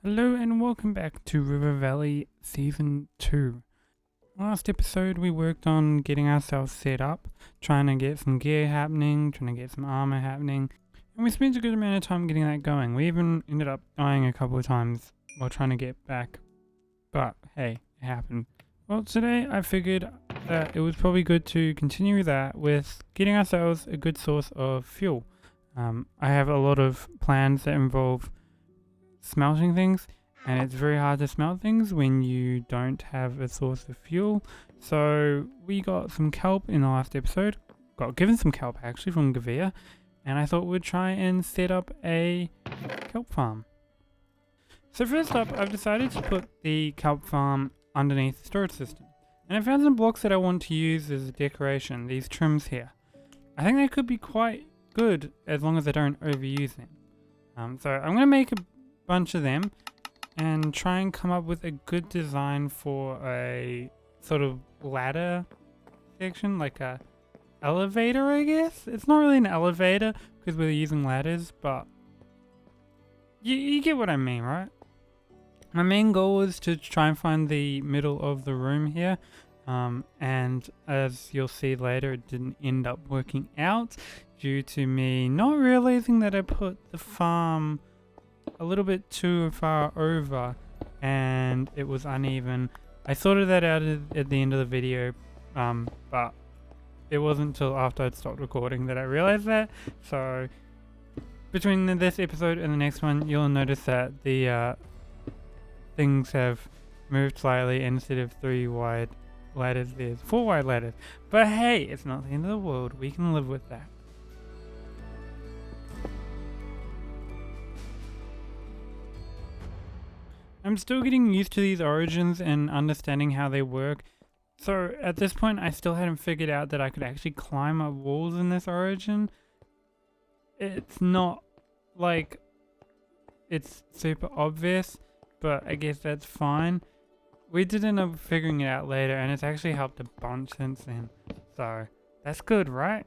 Hello and welcome back to RiverValley Season 2. Last episode we worked on getting ourselves set up, trying to get some gear happening, trying to get some armor happening, and we spent a good amount of time getting that going. We even ended up dying a couple of times while trying to get back, but hey, it happened. Well, today I figured that it was probably good to continue that with getting ourselves a good source of fuel. I have a lot of plans that involve smelting things, and it's very hard to smelt things when you don't have a source of fuel. So we got some kelp in the last episode, got given some kelp actually from Gavia, and I thought we'd try and set up a kelp farm. So first up, I've decided to put the kelp farm underneath the storage system, and I found some blocks that I want to use as a decoration, these trims here. I think they could be quite good as long as I don't overuse them. So I'm going to make a bunch of them and try and come up with a good design for a sort of ladder section, like a elevator, I guess. It's not really an elevator because we're using ladders, but you get what I mean, right? My main goal is to try and find the middle of the room here, and as you'll see later, it didn't end up working out due to me not realizing that I put the farm a little bit too far over and it was uneven. I sorted that out at the end of the video, but it wasn't until after I'd stopped recording that I realized that. So between this episode and the next one, you'll notice that the things have moved slightly. Instead of 3 wide ladders, there's 4 wide ladders, but hey, it's not the end of the world. We can live with that. I'm still getting used to these origins and understanding how they work. So at this point, I still hadn't figured out that I could actually climb up walls in this origin. It's not like it's super obvious, but I guess that's fine. We did end up figuring it out later, and it's actually helped a bunch since then. So that's good, right?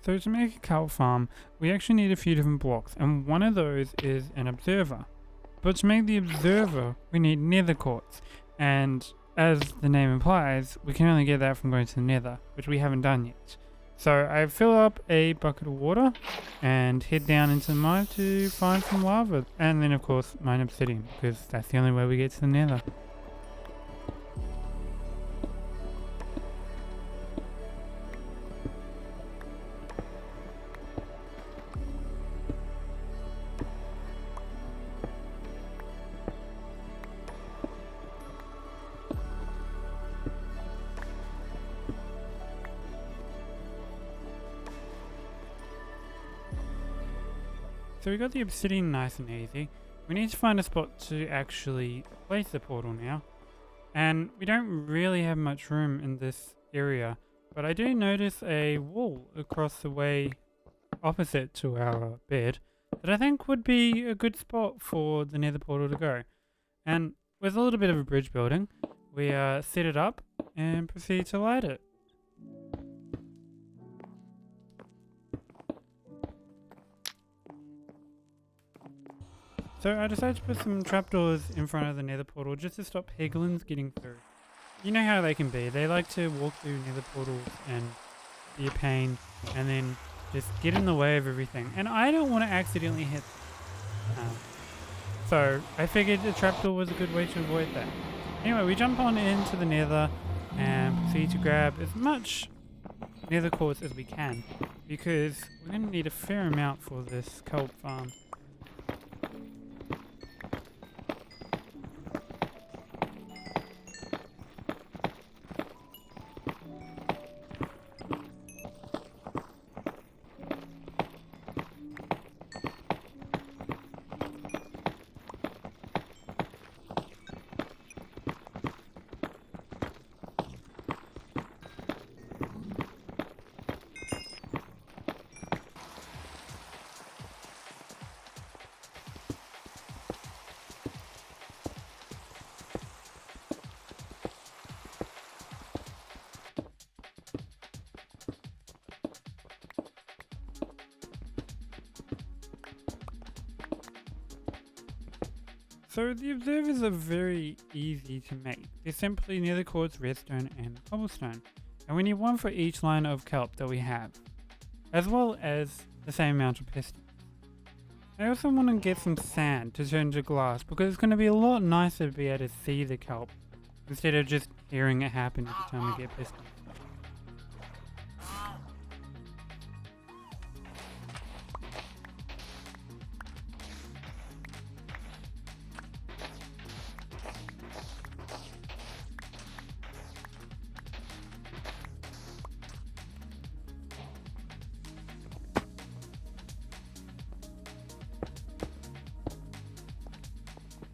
So to make a kelp farm, we actually need a few different blocks, and one of those is an observer. But to make the observer, we need nether quartz, and as the name implies, we can only get that from going to the nether, which we haven't done yet. So I fill up a bucket of water and head down into the mine to find some lava, and then of course mine obsidian, because that's the only way we get to the nether. So we got the obsidian nice and easy. We need to find a spot to actually place the portal now. And we don't really have much room in this area, but I do notice a wall across the way opposite to our bed that I think would be a good spot for the nether portal to go. And with a little bit of a bridge building, we set it up and proceed to light it. So I decided to put some trapdoors in front of the nether portal just to stop piglins getting through. You know how they can be. They like to walk through nether portals and be a pain and then just get in the way of everything. And I don't want to accidentally hit them. So I figured a trapdoor was a good way to avoid that. Anyway, we jump on into the nether and proceed to grab as much nether quartz as we can, because we're going to need a fair amount for this kelp farm. So the observers are very easy to make. They're simply nether quartz, redstone and cobblestone. And we need one for each line of kelp that we have, as well as the same amount of pistons. I also want to get some sand to turn to glass because it's going to be a lot nicer to be able to see the kelp instead of just hearing it happen every time we get pistons.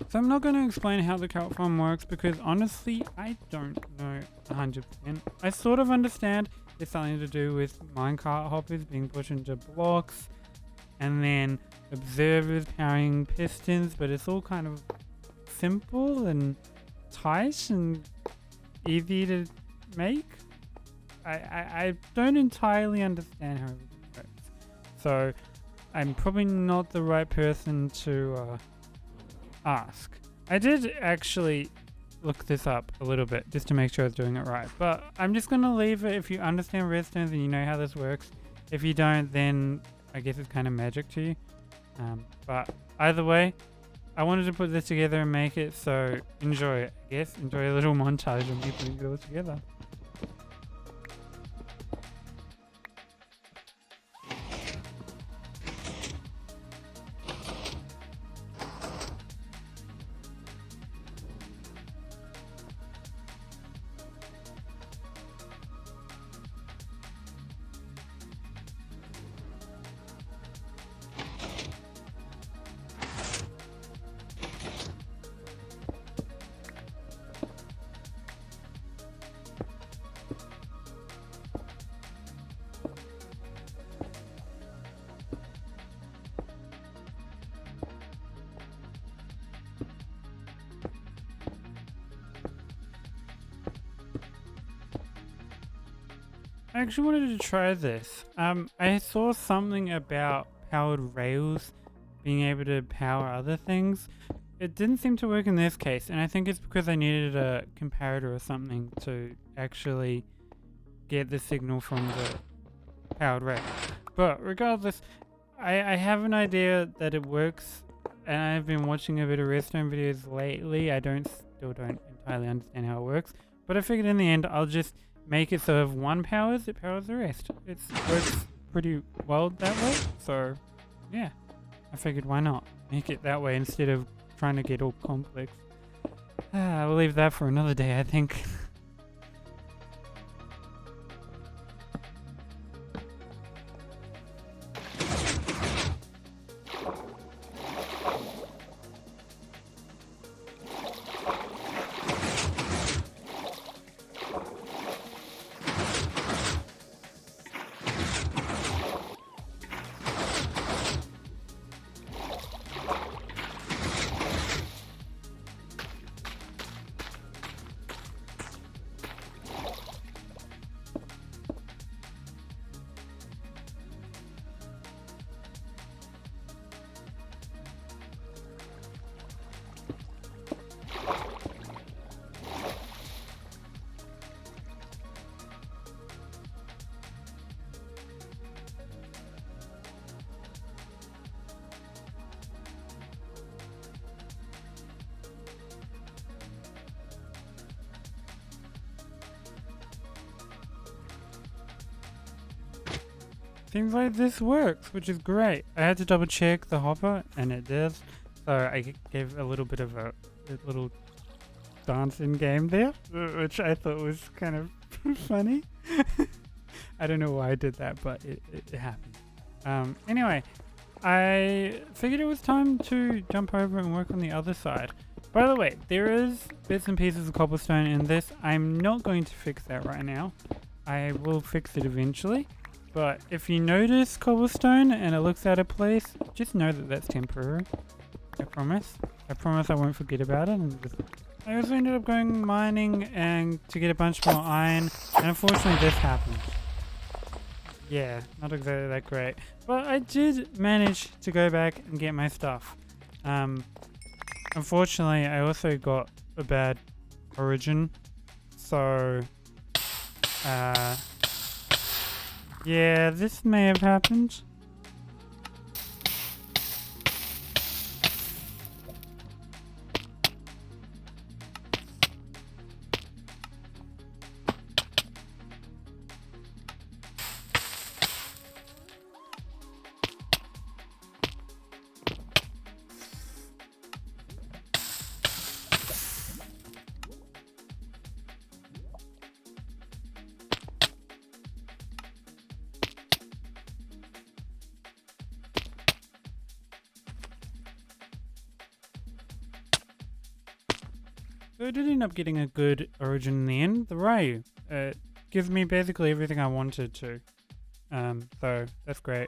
So I'm not going to explain how the kelp farm works because honestly I don't know 100%. I sort of understand it's something to do with minecart hoppers being pushed into blocks and then observers powering pistons, but it's all kind of simple and tight and easy to make. I don't entirely understand how everything works. So I'm probably not the right person to ask. I did actually look this up a little bit just to make sure I was doing it right, but I'm just going to leave it. If you understand redstone, then you know how this works. If you don't, then I guess it's kind of magic to you. But either way, I wanted to put this together and make it, so enjoy it, I guess. Enjoy a little montage of me putting it all together. I actually wanted to try this. I saw something about powered rails being able to power other things. It didn't seem to work in this case, and I think it's because I needed a comparator or something to actually get the signal from the powered rail. But regardless, I have an idea that it works, and I've been watching a bit of redstone videos lately. I still don't entirely understand how it works, but I figured in the end I'll just make it so if one powers, it powers the rest. It works pretty well that way, so yeah, I figured why not make it that way instead of trying to get all complex. We'll leave that for another day, I think. Seems like this works, which is great. I had to double check the hopper, and it does. So I gave a little bit of a little dancing game there, which I thought was kind of funny. I don't know why I did that, but it happened. Anyway, I figured it was time to jump over and work on the other side. By the way, there is bits and pieces of cobblestone in this. I'm not going to fix that right now. I will fix it eventually. But if you notice cobblestone and it looks out of place, just know that that's temporary. I promise. I promise I won't forget about it. I also ended up going mining and to get a bunch more iron, and unfortunately this happened. Yeah, not exactly that great. But I did manage to go back and get my stuff. Unfortunately, I also got a bad origin, so yeah, this may have happened. So I did end up getting a good origin in the end. The ray gives me basically everything I wanted to. So that's great.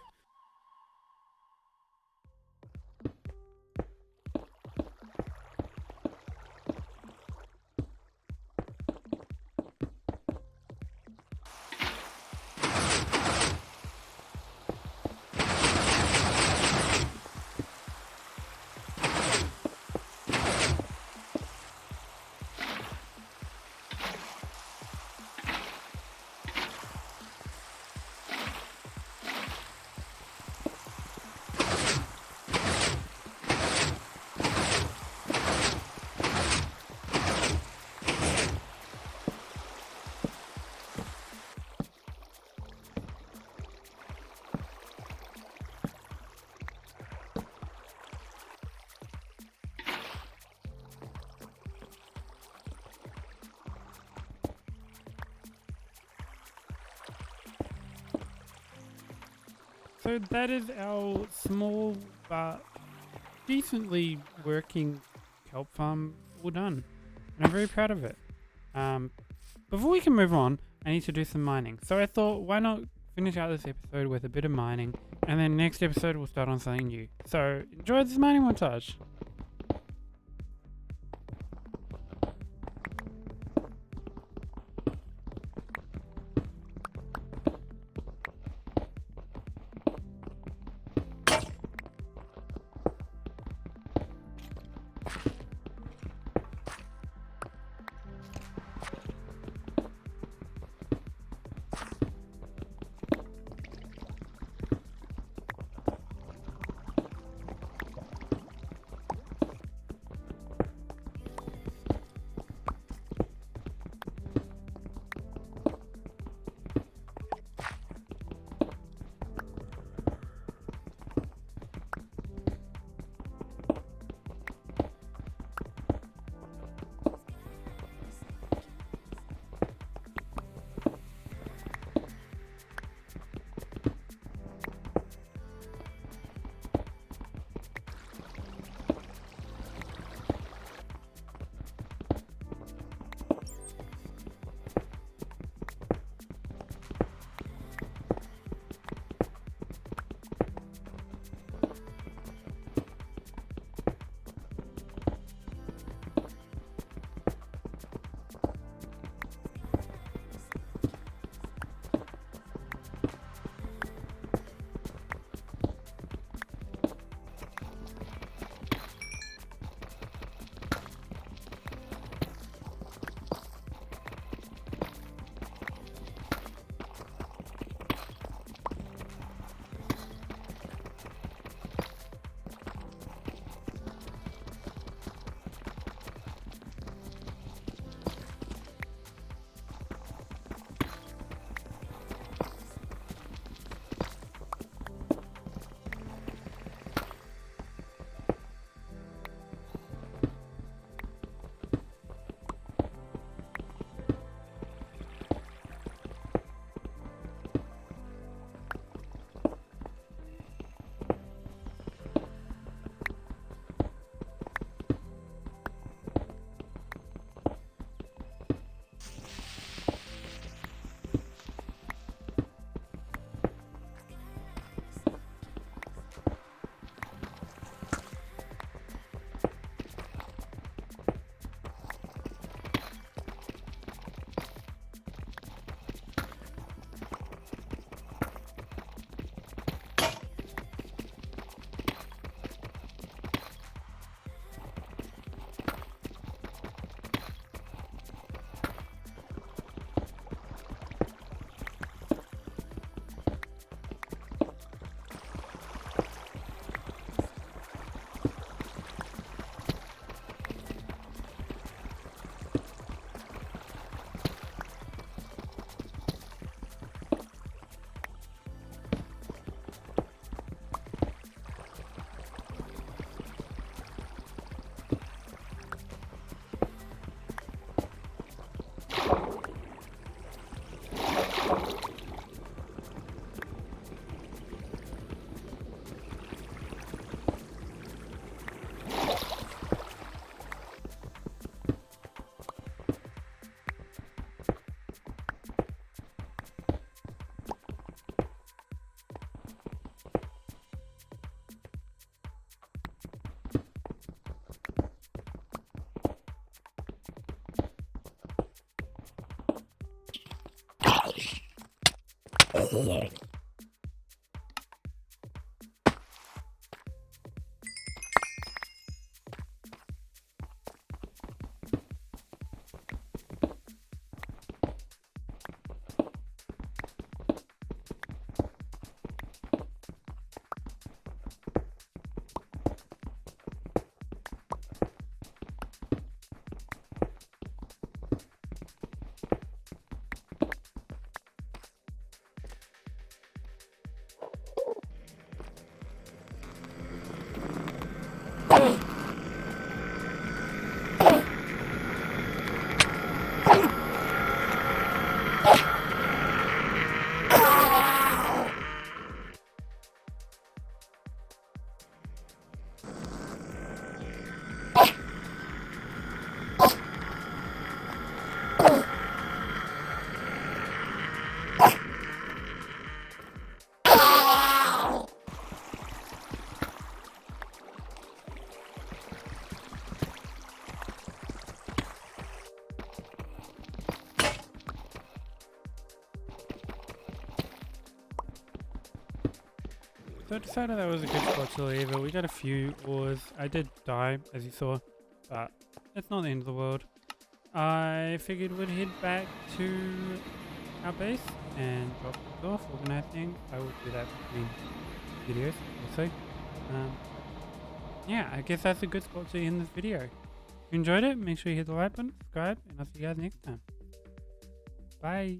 So that is our small but decently working kelp farm all done. And I'm very proud of it. Before we can move on, I need to do some mining. So I thought, why not finish out this episode with a bit of mining, and then next episode we'll start on something new. So enjoy this mining montage. So I decided that was a good spot to leave it. We got a few ores. I did die, as you saw, but it's not the end of the world. I figured we'd head back to our base and drop things off, organize things. I will do that between videos also. Yeah, I guess that's a good spot to end this video. If you enjoyed it, make sure you hit the like button, subscribe, and I'll see you guys next time. Bye!